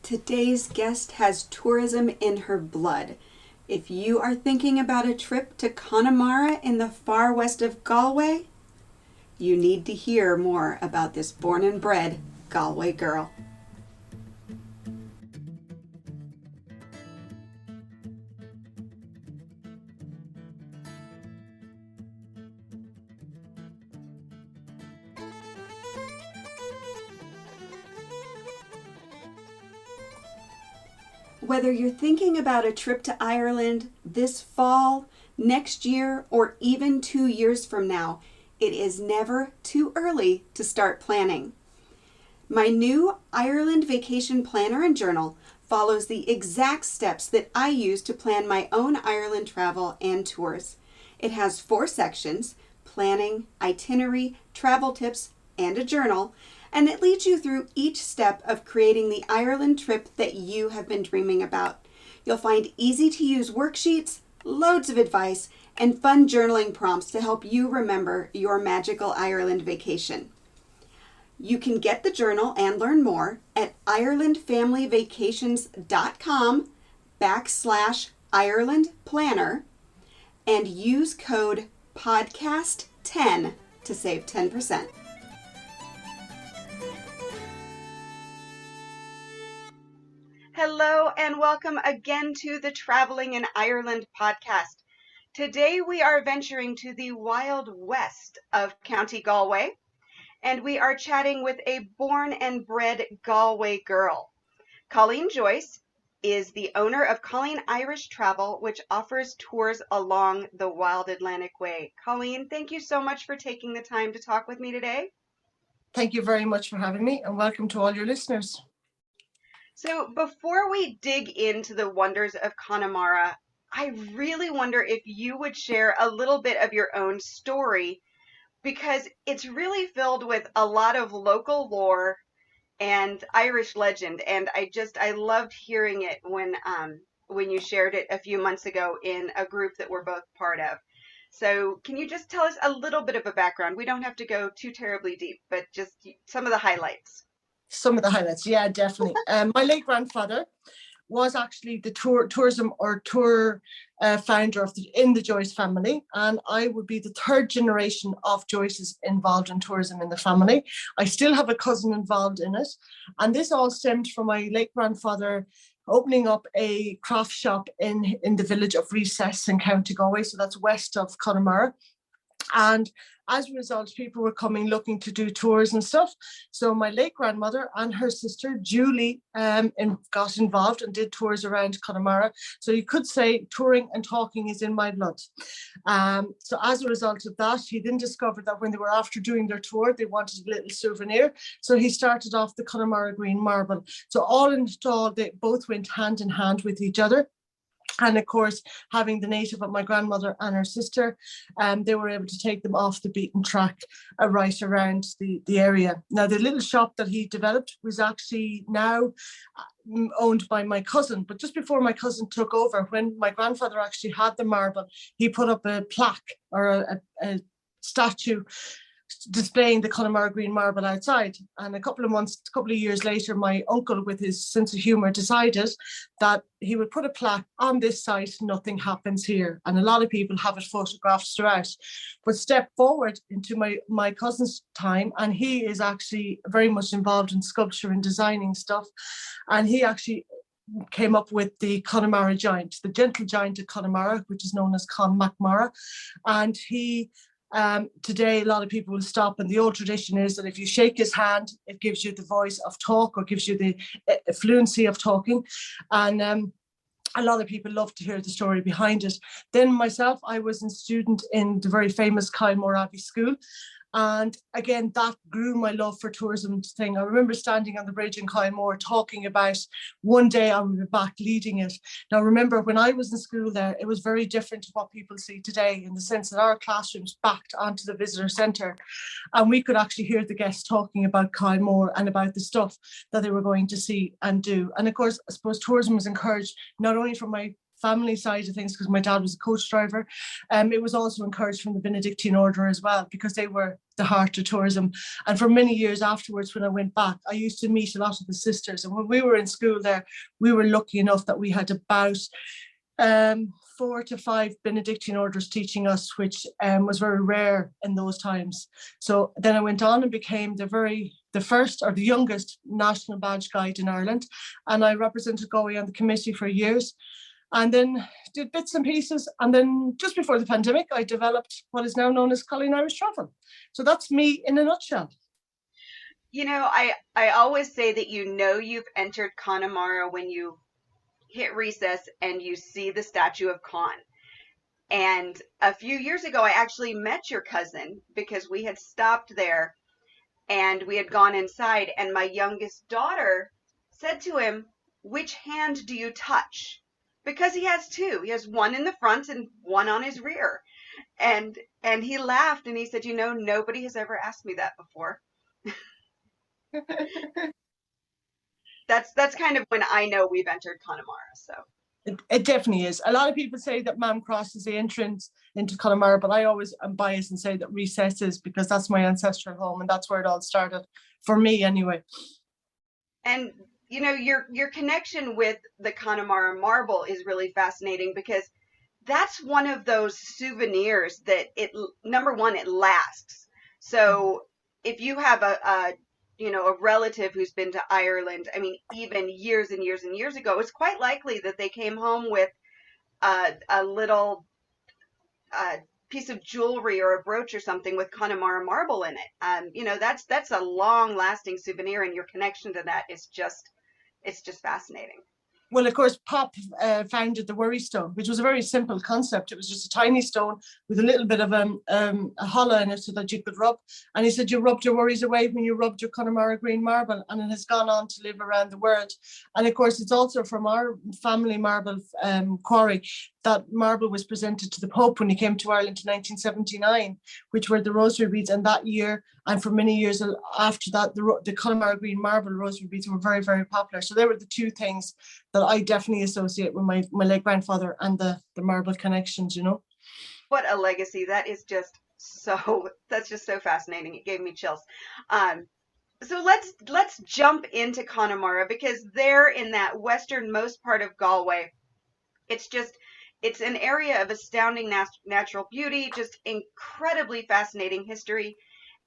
Today's guest has tourism in her blood. If you are thinking about a trip to Connemara in the far west of Galway, you need to hear more about this born and bred Galway girl. Whether you're thinking about a trip to Ireland this fall, next year, or even 2 years from now, it is never too early to start planning. My new Ireland Vacation Planner and Journal follows the exact steps that I use to plan my own Ireland travel and tours. It has 4 sections: planning, itinerary, travel tips, and a journal, and it leads you through each step of creating the Ireland trip that you have been dreaming about. You'll find easy-to-use worksheets, loads of advice, and fun journaling prompts to help you remember your magical Ireland vacation. You can get the journal and learn more at irelandfamilyvacations.com/Ireland Planner and use code PODCAST10 to save 10%. Hello and welcome again to the Traveling in Ireland podcast. Today we are venturing to the wild west of County Galway, and we are chatting with a born and bred Galway girl. Colleen Joyce is the owner of Colleen Irish Travel, which offers tours along the Wild Atlantic Way. Colleen, thank you so much for taking the time to talk with me today. Thank you very much for having me, and welcome to all your listeners. So before we dig into the wonders of Connemara, I really wonder if you would share a little bit of your own story, because it's really filled with a lot of local lore and Irish legend, and I loved hearing it when you shared it a few months ago in a group that we're both part of. So can you just tell us a little bit of a background? We don't have to go too terribly deep, but just some of the highlights. Some of the highlights, yeah, definitely. My late grandfather was actually the tour founder in the Joyce family, and I would be the 3rd generation of Joyces involved in tourism in the family. I still have a cousin involved in it, and this all stemmed from my late grandfather opening up a craft shop in the village of Recess in County Galway, so that's west of Connemara. And as a result, people were coming looking to do tours and stuff. So my late grandmother and her sister, Julie, got involved and did tours around Connemara. So you could say touring and talking is in my blood. So as a result of that, he then discovered that when they were after doing their tour, they wanted a little souvenir. So he started off the Connemara green marble. So all in all, they both went hand in hand with each other. And of course, having the native of my grandmother and her sister, they were able to take them off the beaten track right around the area. Now, the little shop that he developed was actually now owned by my cousin. But just before my cousin took over, when my grandfather actually had the marble, he put up a plaque or a statue displaying the Connemara green marble outside. And a couple of years later, my uncle, with his sense of humour, decided that he would put a plaque on this site, nothing happens here. And a lot of people have it photographed throughout. But step forward into my cousin's time, and he is actually very much involved in sculpture and designing stuff. And he actually came up with the Connemara giant, the gentle giant of Connemara, which is known as Connemara. And he today, a lot of people will stop, and the old tradition is that if you shake his hand, it gives you the voice of talk or gives you the fluency of talking. And a lot of people love to hear the story behind it. Then myself, I was a student in the very famous Kyle Abbey School. And again, that grew my love for tourism thing. I remember standing on the bridge in Kyle talking about one day I will be back leading it. Now, remember, when I was in school there, it was very different to what people see today, in the sense that our classrooms backed onto the visitor centre, and we could actually hear the guests talking about Kyle and about the stuff that they were going to see and do. And of course, I suppose tourism was encouraged not only from my family side of things, because my dad was a coach driver. It was also encouraged from the Benedictine order as well, because they were the heart of tourism. And for many years afterwards, when I went back, I used to meet a lot of the sisters. And when we were in school there, we were lucky enough that we had about 4 to 5 Benedictine orders teaching us, which was very rare in those times. So then I went on and became the first or the youngest national badge guide in Ireland. And I represented Galway on the committee for years, and then did bits and pieces. And then just before the pandemic, I developed what is now known as Colleen Irish Travel. So that's me in a nutshell. I always say that you've entered Connemara when you hit recess and you see the statue of Con. And a few years ago, I actually met your cousin because we had stopped there and we had gone inside, and my youngest daughter said to him, "Which hand do you touch?" Because he has two. He has one in the front and one on his rear. And he laughed and he said, nobody has ever asked me that before. That's kind of when I know we've entered Connemara. So it definitely is. A lot of people say that Mam Cross is the entrance into Connemara, but I always am biased and say that Recess is, because that's my ancestral home and that's where it all started for me anyway. And your connection with the Connemara marble is really fascinating, because that's one of those souvenirs that number one, it lasts. So if you have a relative who's been to Ireland, I mean, even years and years and years ago, it's quite likely that they came home with a little piece of jewelry or a brooch or something with Connemara marble in it. That's a long-lasting souvenir, and your connection to that is it's just fascinating. Well, of course, Pop founded the Worry Stone, which was a very simple concept. It was just a tiny stone with a little bit of a hollow in it so that you could rub. And he said you rubbed your worries away when you rubbed your Connemara green marble, and it has gone on to live around the world. And of course, it's also from our family marble quarry. That marble was presented to the Pope when he came to Ireland in 1979, which were the rosary beads. And that year, and for many years after that, the Connemara green marble rosary beads were very, very popular. So they were the two things that I definitely associate with my late grandfather and the marble connections, What a legacy. That's just so fascinating. It gave me chills. So let's jump into Connemara, because there in that westernmost part of Galway, it's an area of astounding natural beauty, just incredibly fascinating history.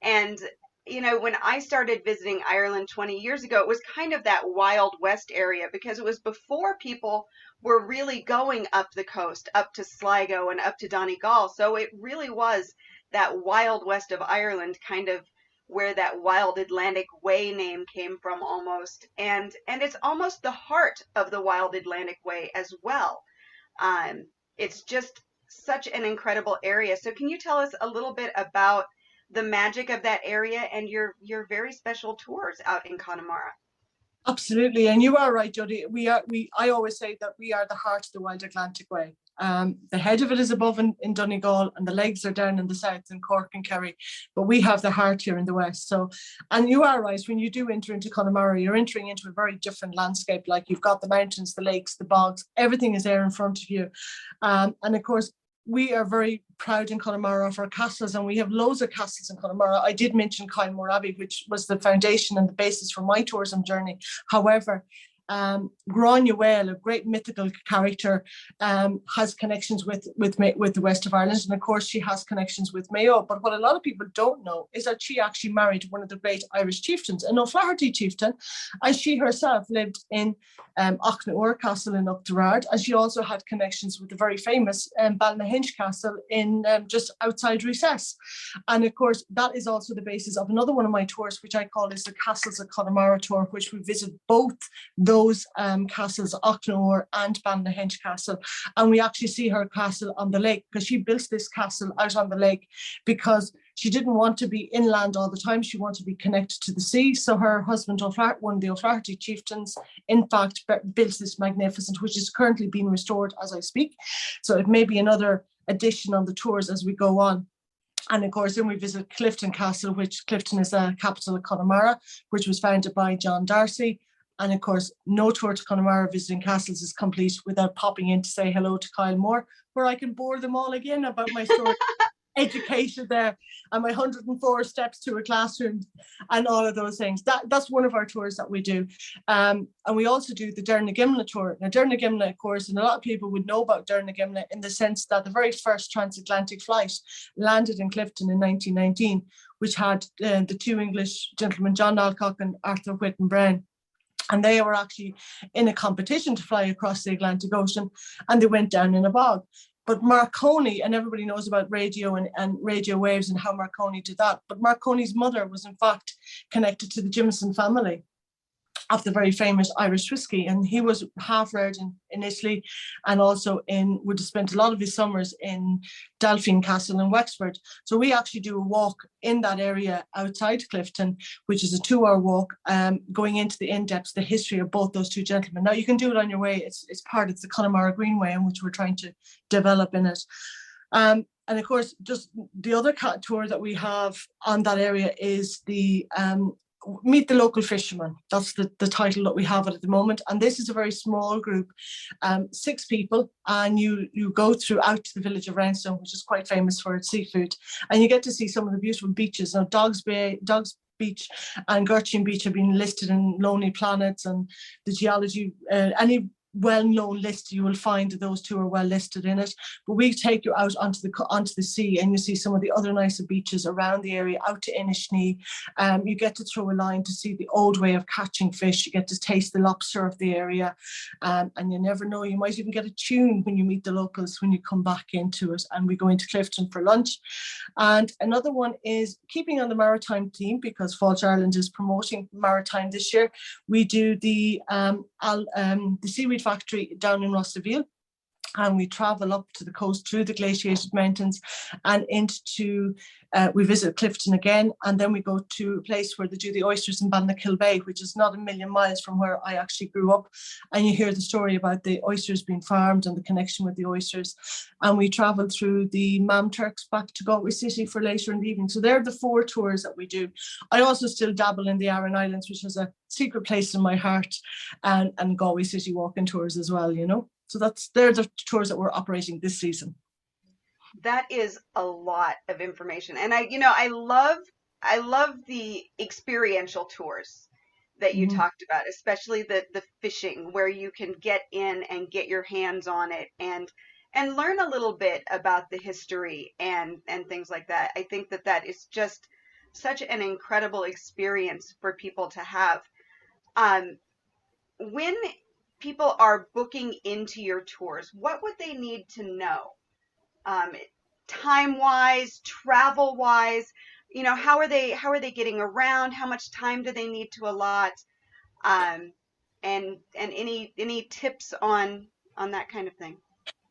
And, when I started visiting Ireland 20 years ago, it was kind of that Wild West area, because it was before people were really going up the coast, up to Sligo and up to Donegal. So it really was that Wild West of Ireland, kind of where that Wild Atlantic Way name came from almost. And it's almost the heart of the Wild Atlantic Way as well. It's just such an incredible area. So can you tell us a little bit about the magic of that area and your very special tours out in Connemara? Absolutely, and you are right, Jodie. I always say that we are the heart of the Wild Atlantic Way. The head of it is above in Donegal, and the legs are down in the south in Cork and Kerry, but we have the heart here in the west. So, and you are right, when you do enter into Connemara, you're entering into a very different landscape. Like, you've got the mountains, the lakes, the bogs, everything is there in front of you. And of course, we are very proud in Connemara of our castles, and we have loads of castles in Connemara. I did mention Kylemore Abbey, which was the foundation and the basis for my tourism journey. However, Granuaile, a great mythical character, has connections with the west of Ireland, and of course she has connections with Mayo. But what a lot of people don't know is that she actually married one of the great Irish chieftains, an O'Flaherty chieftain, and she herself lived in Auchnaúr Castle in Uachtarard, and she also had connections with the very famous Balnahinch Castle in just outside Recess. And of course, that is also the basis of another one of my tours, which I call is the Castles of Connemara tour, which we visit both those castles, Auchnaúr and Balnahinch Castle. And we actually see her castle on the lake, because she built this castle out on the lake because she didn't want to be inland all the time. She wanted to be connected to the sea. So her husband, one of the O'Flaherty chieftains, in fact, built this magnificent, which is currently being restored as I speak. So it may be another addition on the tours as we go on. And of course, then we visit Clifton Castle, which Clifton is the capital of Connemara, which was founded by John Darcy. And of course, no tour to Connemara visiting castles is complete without popping in to say hello to Kylemore, where I can bore them all again about my story. educated there, and my 104 steps to a classroom and all of those things. That's one of our tours that we do. And we also do the Derna tour. Now, Derna, of course, and a lot of people would know about Derna in the sense that the very first transatlantic flight landed in Clifton in 1919, which had the two English gentlemen, John Alcock and Arthur Whitten Brown. And they were actually in a competition to fly across the Atlantic Ocean, and they went down in a bog. But Marconi, and everybody knows about radio and radio waves and how Marconi did that. But Marconi's mother was in fact connected to the Jameson family of the very famous Irish whiskey. And he was half reared in Italy, and also would have spent a lot of his summers in Delphine Castle in Wexford. So we actually do a walk in that area outside Clifton, which is a 2-hour walk, going into the in-depth, the history of both those two gentlemen. Now you can do it on your way. It's part of the Connemara Greenway, in which we're trying to develop in it. And of course, just the other tour that we have on that area is the Meet the Local Fisherman. That's the title that we have at the moment. And this is a very small group, 6 people, and you go throughout the village of Roundstone, which is quite famous for its seafood. And you get to see some of the beautiful beaches. Now, Dogs Beach and Gurchin Beach have been listed in Lonely Planets, and the geology, any well-known list, you will find that those two are well listed in it. But we take you out onto the sea, and you see some of the other nicer beaches around the area, out to Inishnee. You get to throw a line to see the old way of catching fish. You get to taste the lobster of the area, and you never know, you might even get a tune when you meet the locals when you come back into it. And we go into Clifton for lunch. And another one is keeping on the maritime theme, because Falch Ireland is promoting maritime this year. We do the seaweed factory down in Rossaville, and we travel up to the coast through the glaciated mountains and into we visit Clifton again, and then we go to a place where they do the oysters in Balnakill Bay, which is not a million miles from where I actually grew up. And you hear the story about the oysters being farmed and the connection with the oysters. And we travel through the Mam Turks back to Galway City for later in the evening. So they're the 4 tours that we do. I also still dabble in the Aran Islands, which is a secret place in my heart, and Galway City walking tours as well, you know. So they're the tours that we're operating this season. That is a lot of information. And I love the experiential tours that you talked about, especially the fishing, where you can get in and get your hands on it and learn a little bit about the history and things like that. I think that is just such an incredible experience for people to have. When people are booking into your tours, what would they need to know? Time-wise, travel-wise, how are they getting around? How much time do they need to allot? And any tips on that kind of thing?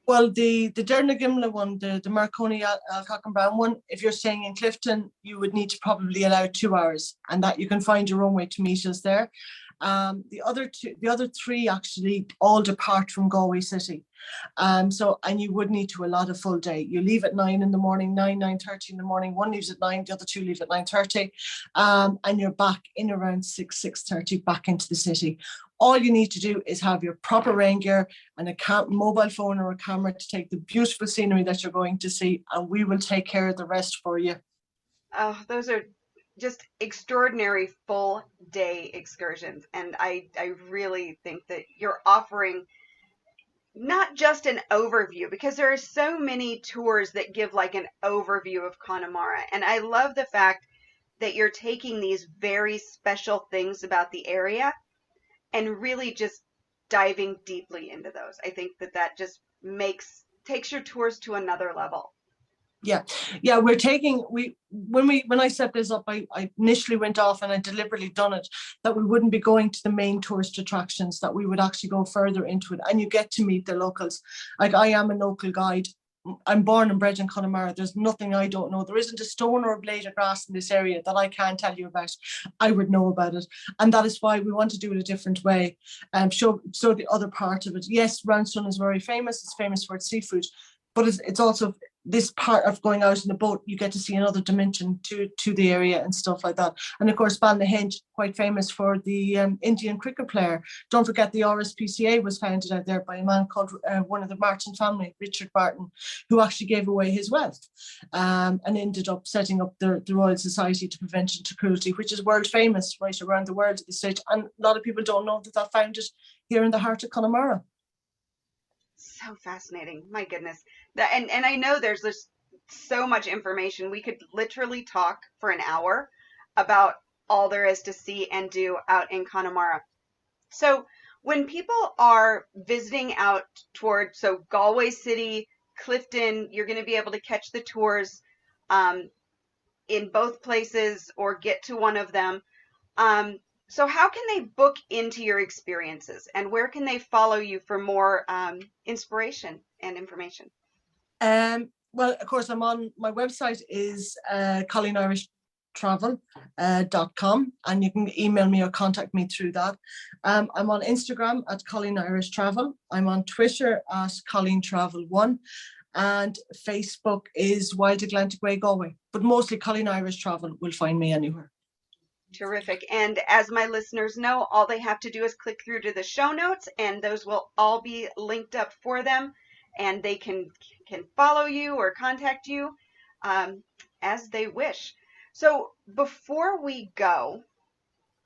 Well, the Derna one, the Marconi Alcock and Brown one, if you're staying in Clifton, you would need to probably allow 2 hours, and that you can find your own way to meet us there. The other 3 actually all depart from Galway City. And you would need to allot a full day. You leave at 9 in the morning, 9:30 in the morning. One leaves at 9, the other 2 leave at 9:30. And you're back in around 6:30 back into the city. All you need to do is have your proper rain gear and a mobile phone or a camera to take the beautiful scenery that you're going to see, and we will take care of the rest for you. Oh, those are just extraordinary full day excursions. And I really think that you're offering not just an overview, because there are so many tours that give like an overview of Connemara. And I love the fact that you're taking these very special things about the area and really just diving deeply into those. I think that just takes your tours to another level. Yeah, we're taking, when I set this up, I initially went off and I deliberately done it, that we wouldn't be going to the main tourist attractions, that we would actually go further into it, and you get to meet the locals. Like, I am a local guide. I'm born and bred in Connemara. There's nothing I don't know. There isn't a stone or a blade of grass in this area that I can't tell you about. I would know about it. And that is why we want to do it a different way. Show the other part of it. Yes, Roundstone is very famous. It's famous for its seafood. But it's also this part of going out in a boat, you get to see another dimension to the area and stuff like that. And of course, Ballynahinch, quite famous for the Indian cricket player. Don't forget the RSPCA was founded out there by a man called one of the Martin family, Richard Barton, who actually gave away his wealth and ended up setting up the Royal Society to Prevention to Cruelty, which is world famous right around the world at this stage. And a lot of people don't know that founded here in the heart of Connemara. So fascinating. My goodness. And I know there's just so much information. We could literally talk for an hour about all there is to see and do out in Connemara. So when people are visiting out toward, so Galway City, Clifton, you're going to be able to catch the tours in both places or get to one of them. So how can they book into your experiences, and where can they follow you for more inspiration and information? Well, of course, I'm on, my website is ColleenIrishTravel.com, and you can email me or contact me through that. I'm on Instagram at Colleen Irish Travel. I'm on Twitter at Colleen Travel 1, and Facebook is Wild Atlantic Way Galway, but mostly Colleen Irish Travel will find me anywhere. Terrific. And as my listeners know, all they have to do is click through to the show notes, and those will all be linked up for them, and they can follow you or contact you as they wish. So before we go,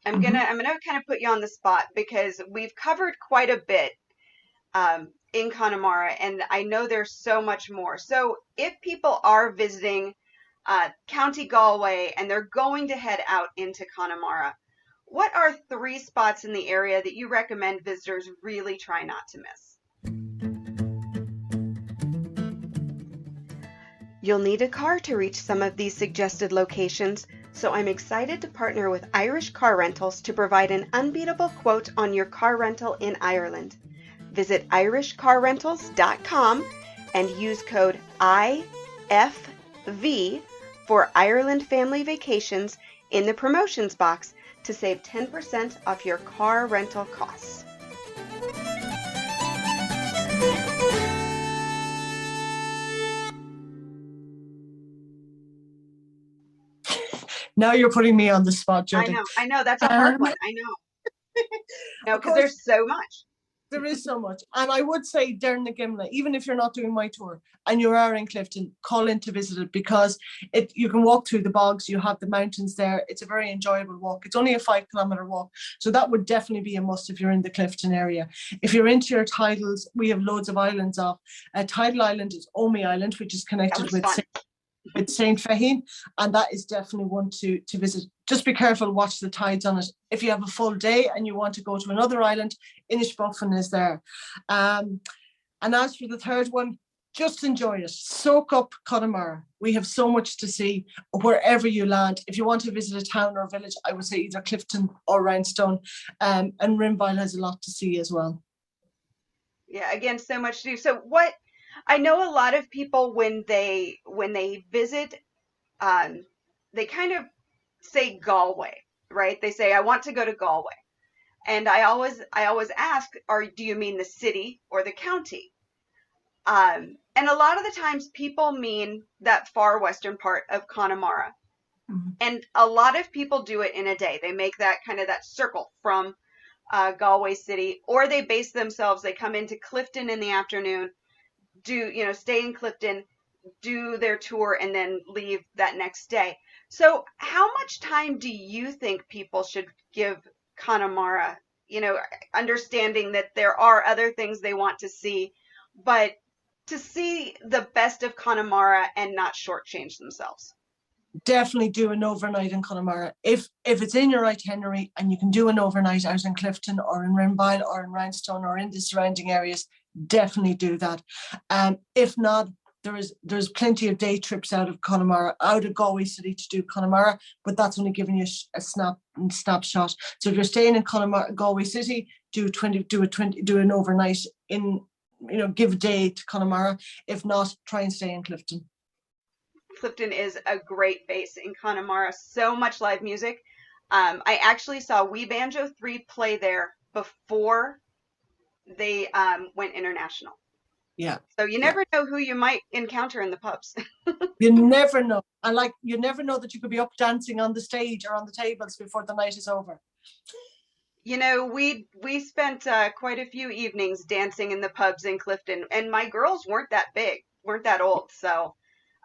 I'm gonna kind of put you on the spot, because we've covered quite a bit in Connemara, and I know there's so much more. So if people are visiting County Galway and they're going to head out into Connemara, what are 3 spots in the area that you recommend visitors really try not to miss? You'll need a car to reach some of these suggested locations, so I'm excited to partner with Irish Car Rentals to provide an unbeatable quote on your car rental in Ireland. Visit irishcarrentals.com and use code IFV for Ireland Family Vacations in the promotions box to save 10% off your car rental costs. Now you're putting me on the spot, Jody. I know, that's a hard one. I know. No, because there's so much. There is so much. And I would say, Darren Gimla, even if you're not doing my tour and you are in Clifton, call in to visit it, because you can walk through the bogs, you have the mountains there. It's a very enjoyable walk. It's only a 5-kilometre walk. So that would definitely be a must if you're in the Clifton area. If you're into your tidals, we have loads of islands off. Tidal Island is Omey Island, which is connected with St. Faheen, and that is definitely one to visit. Just be careful, watch the tides on it. If you have a full day and you want to go to another island, Inishbofin is there. And as for the third one, just enjoy it. Soak up Connemara. We have so much to see wherever you land. If you want to visit a town or a village, I would say either Clifton or Roundstone. And Rimvile has a lot to see as well. Yeah, again, so much to do. So what I know, a lot of people when they visit, they kind of say Galway, right? They say, I want to go to Galway. And I always ask, do you mean the city or the county? And a lot of the times people mean that far western part of Connemara. Mm-hmm. And a lot of people do it in a day. They make that circle from Galway City, or they base themselves, they come into Clifton in the afternoon, stay in Clifton, do their tour, and then leave that next day. So how much time do you think people should give Connemara, understanding that there are other things they want to see, but to see the best of Connemara and not shortchange themselves? Definitely do an overnight in Connemara. If it's in your itinerary and you can do an overnight out in Clifton or in Rimvile or in Roundstone or in the surrounding areas, definitely do that. If not, there's plenty of day trips out of Connemara, out of Galway City to do Connemara, but that's only giving you a snapshot. So if you're staying in Connemara, Galway City, do an overnight in, give a day to Connemara. If not, try and stay in Clifton. Clifton is a great base in Connemara. So much live music. I actually saw Wee Banjo 3 play there before they went international. Yeah. So you never know who you might encounter in the pubs. You never know. And like, you never know that you could be up dancing on the stage or on the tables before the night is over. You know, we spent quite a few evenings dancing in the pubs in Clifton, and my girls weren't that big, weren't that old, so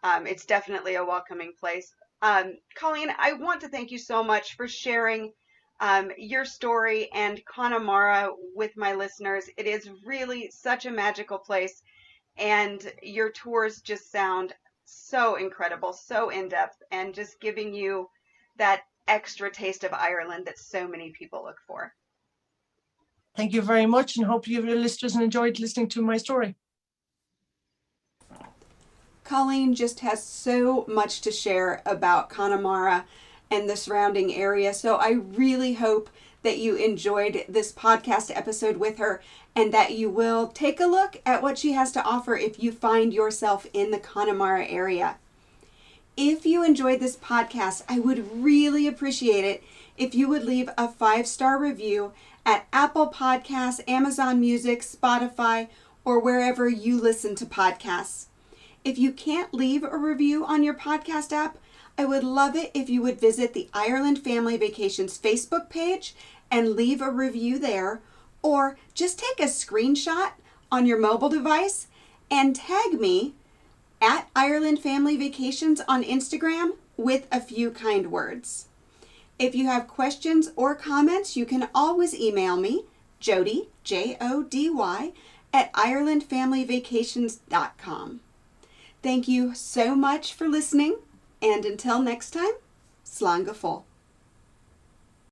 it's definitely a welcoming place. Colleen, I want to thank you so much for sharing your story and Connemara with my listeners. It is really such a magical place, and your tours just sound so incredible, so in depth, and just giving you that extra taste of Ireland that so many people look for. Thank you very much, and hope your listeners enjoyed listening to my story. Colleen just has so much to share about Connemara and the surrounding area. So I really hope that you enjoyed this podcast episode with her and that you will take a look at what she has to offer if you find yourself in the Connemara area. If you enjoyed this podcast, I would really appreciate it if you would leave a 5-star review at Apple Podcasts, Amazon Music, Spotify, or wherever you listen to podcasts. If you can't leave a review on your podcast app, I would love it if you would visit the Ireland Family Vacations Facebook page and leave a review there, or just take a screenshot on your mobile device and tag me at Ireland Family Vacations on Instagram with a few kind words. If you have questions or comments, you can always email me, Jody, Jody, at IrelandFamilyVacations.com. Thank you so much for listening, and until next time, slán go fóill.